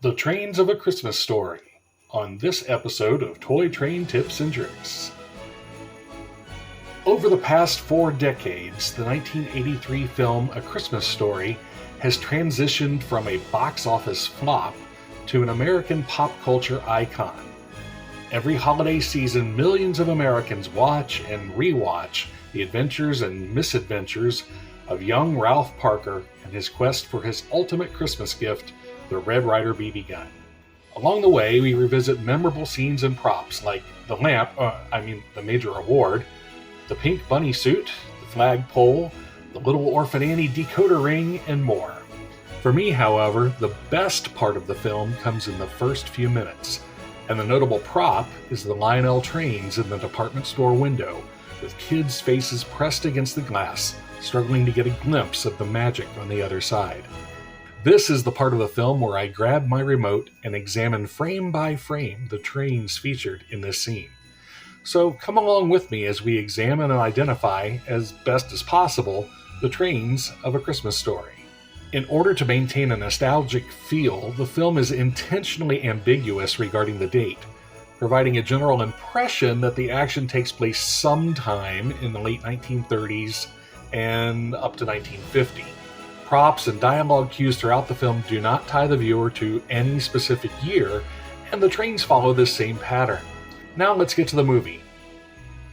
The Trains of a Christmas Story on this episode of Toy Train Tips and Tricks. Over the past 4 decades, the 1983 film A Christmas Story has transitioned from a box office flop to an American pop culture icon. Every holiday season, millions of Americans watch and rewatch the adventures and misadventures of young Ralph Parker and his quest for his ultimate Christmas gift, the Red Ryder BB Gun. Along the way, we revisit memorable scenes and props like the the major award, the pink bunny suit, the flagpole, the Little Orphan Annie decoder ring, and more. For me, however, the best part of the film comes in the first few minutes, and the notable prop is the Lionel trains in the department store window, with kids' faces pressed against the glass, struggling to get a glimpse of the magic on the other side. This is the part of the film where I grab my remote and examine frame by frame the trains featured in this scene. So come along with me as we examine and identify, as best as possible, the trains of A Christmas Story. In order to maintain a nostalgic feel, the film is intentionally ambiguous regarding the date, providing a general impression that the action takes place sometime in the late 1930s and up to 1950. Props and dialogue cues throughout the film do not tie the viewer to any specific year, and the trains follow this same pattern. Now let's get to the movie.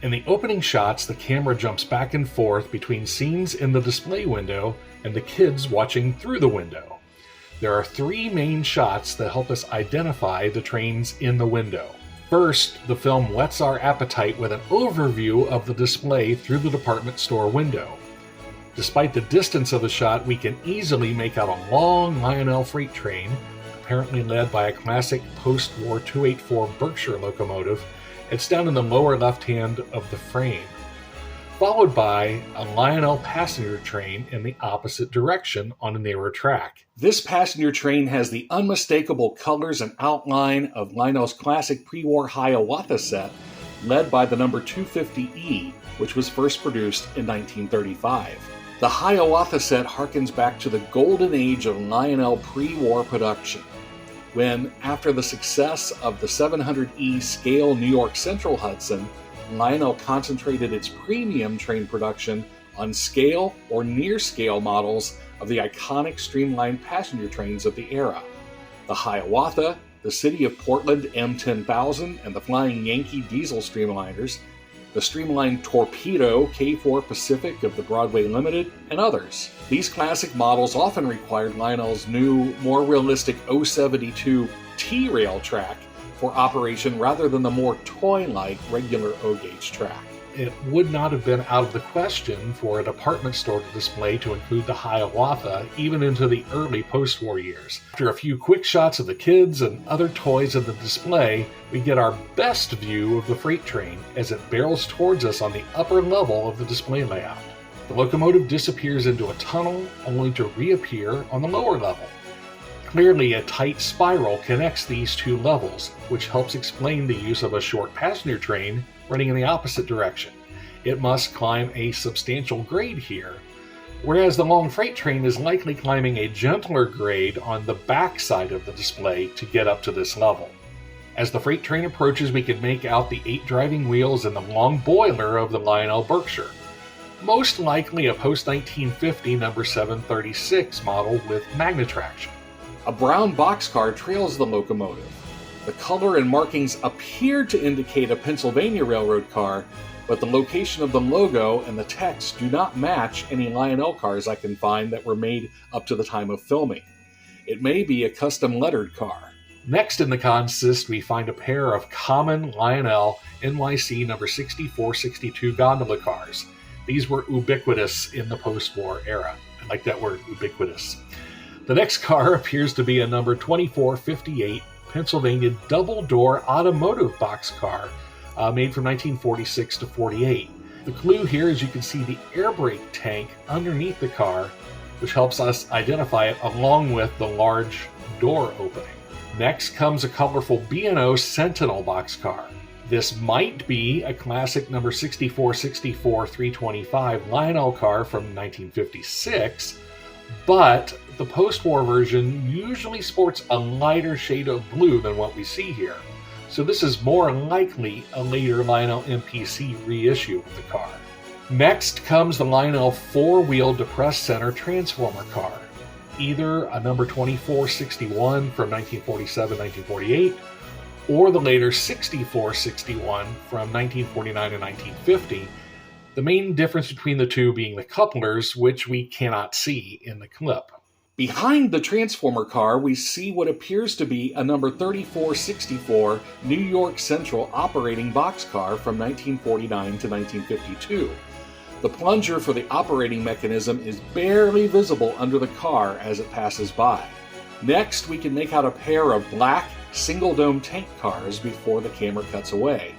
In the opening shots, the camera jumps back and forth between scenes in the display window and the kids watching through the window. There are 3 main shots that help us identify the trains in the window. First, the film whets our appetite with an overview of the display through the department store window. Despite the distance of the shot, we can easily make out a long Lionel freight train, apparently led by a classic post-war 284 Berkshire locomotive. It's down in the lower left hand of the frame, followed by a Lionel passenger train in the opposite direction on a narrow track. This passenger train has the unmistakable colors and outline of Lionel's classic pre-war Hiawatha set, led by the number 250E, which was first produced in 1935. The Hiawatha set harkens back to the golden age of Lionel pre-war production, when, after the success of the 700E scale New York Central Hudson, Lionel concentrated its premium train production on scale or near-scale models of the iconic streamlined passenger trains of the era. The Hiawatha, the City of Portland M10000, and the Flying Yankee diesel streamliners, the streamlined Torpedo K4 Pacific of the Broadway Limited, and others. These classic models often required Lionel's new, more realistic 072 T-rail track for operation rather than the more toy-like regular O-gauge track. It would not have been out of the question for a department store to display to include the Hiawatha even into the early post-war years. After a few quick shots of the kids and other toys in the display, we get our best view of the freight train as it barrels towards us on the upper level of the display layout. The locomotive disappears into a tunnel, only to reappear on the lower level. Clearly, a tight spiral connects these 2 levels, which helps explain the use of a short passenger train running in the opposite direction. It must climb a substantial grade here, whereas the long freight train is likely climbing a gentler grade on the back side of the display to get up to this level. As the freight train approaches, we can make out the 8 driving wheels and the long boiler of the Lionel Berkshire, most likely a post-1950 number 736 model with magnetraction. A brown boxcar trails the locomotive. The color and markings appear to indicate a Pennsylvania Railroad car, but the location of the logo and the text do not match any Lionel cars I can find that were made up to the time of filming. It may be a custom lettered car. Next in the consist, we find a pair of common Lionel NYC number 6462 gondola cars. These were ubiquitous in the post-war era. I like that word, ubiquitous. The next car appears to be a number 2458 Pennsylvania double-door automotive boxcar made from 1946 to 48. The clue here is you can see the air brake tank underneath the car, which helps us identify it along with the large door opening. Next comes a colorful B&O Sentinel boxcar. This might be a classic number 6464 325 Lionel car from 1956, but the post-war version usually sports a lighter shade of blue than what we see here, so this is more likely a later Lionel MPC reissue of the car. Next comes the Lionel 4-wheel depressed center transformer car, either a number 2461 from 1947-1948, or the later 6461 from 1949 and 1950, the main difference between the two being the couplers, which we cannot see in the clip. Behind the transformer car, we see what appears to be a number 3464 New York Central operating boxcar from 1949 to 1952. The plunger for the operating mechanism is barely visible under the car as it passes by. Next, we can make out a pair of black single-dome tank cars before the camera cuts away.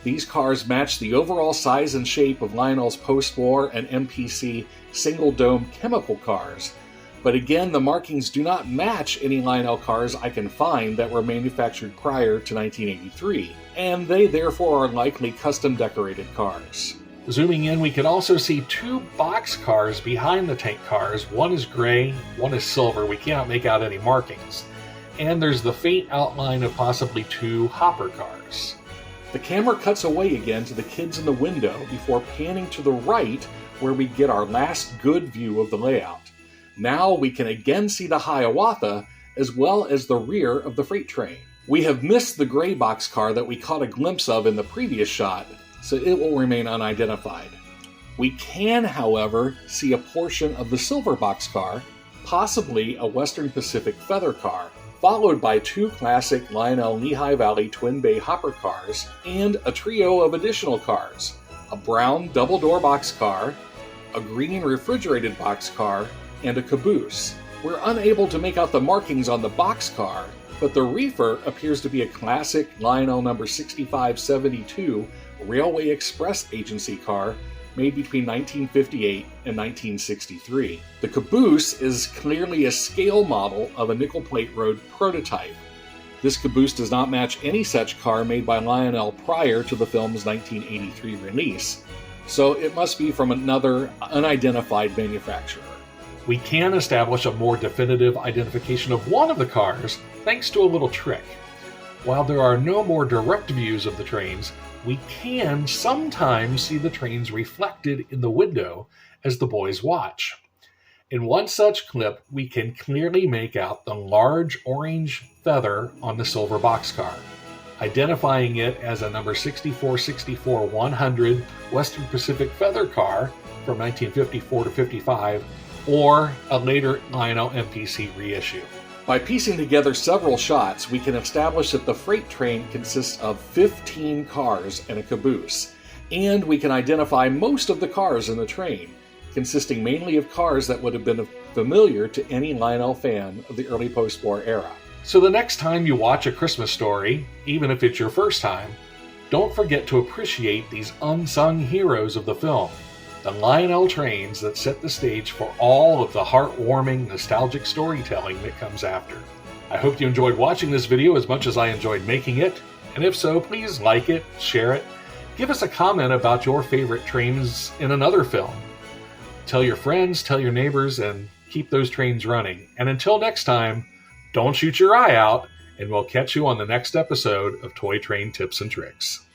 These cars match the overall size and shape of Lionel's post-war and MPC single-dome chemical cars, but again, the markings do not match any Lionel cars I can find that were manufactured prior to 1983, and they therefore are likely custom-decorated cars. Zooming in, we can also see two box cars behind the tank cars. One is gray, one is silver. We cannot make out any markings. And there's the faint outline of possibly two hopper cars. The camera cuts away again to the kids in the window before panning to the right where we get our last good view of the layout. Now we can again see the Hiawatha as well as the rear of the freight train. We have missed the gray boxcar that we caught a glimpse of in the previous shot, so it will remain unidentified. We can, however, see a portion of the silver boxcar, possibly a Western Pacific feather car, followed by two classic Lionel Lehigh Valley twin bay hopper cars and a trio of additional cars, a brown double-door boxcar, a green refrigerated boxcar, and a caboose. We're unable to make out the markings on the boxcar, but the reefer appears to be a classic Lionel number 6572 Railway Express Agency car made between 1958 and 1963. The caboose is clearly a scale model of a nickel plate road prototype. This caboose does not match any such car made by Lionel prior to the film's 1983 release, so it must be from another unidentified manufacturer. We can establish a more definitive identification of one of the cars thanks to a little trick. While there are no more direct views of the trains, we can sometimes see the trains reflected in the window as the boys watch. In one such clip, we can clearly make out the large orange feather on the silver boxcar, identifying it as a number 6464-100 Western Pacific feather car from 1954 to 55, or a later Lionel MPC reissue. By piecing together several shots, we can establish that the freight train consists of 15 cars and a caboose, and we can identify most of the cars in the train, consisting mainly of cars that would have been familiar to any Lionel fan of the early post-war era. So the next time you watch A Christmas Story, even if it's your first time, don't forget to appreciate these unsung heroes of the film, the Lionel trains that set the stage for all of the heartwarming, nostalgic storytelling that comes after. I hope you enjoyed watching this video as much as I enjoyed making it, and if so, please like it, share it, give us a comment about your favorite trains in another film. Tell your friends, tell your neighbors, and keep those trains running. And until next time, don't shoot your eye out, and we'll catch you on the next episode of Toy Train Tips and Tricks.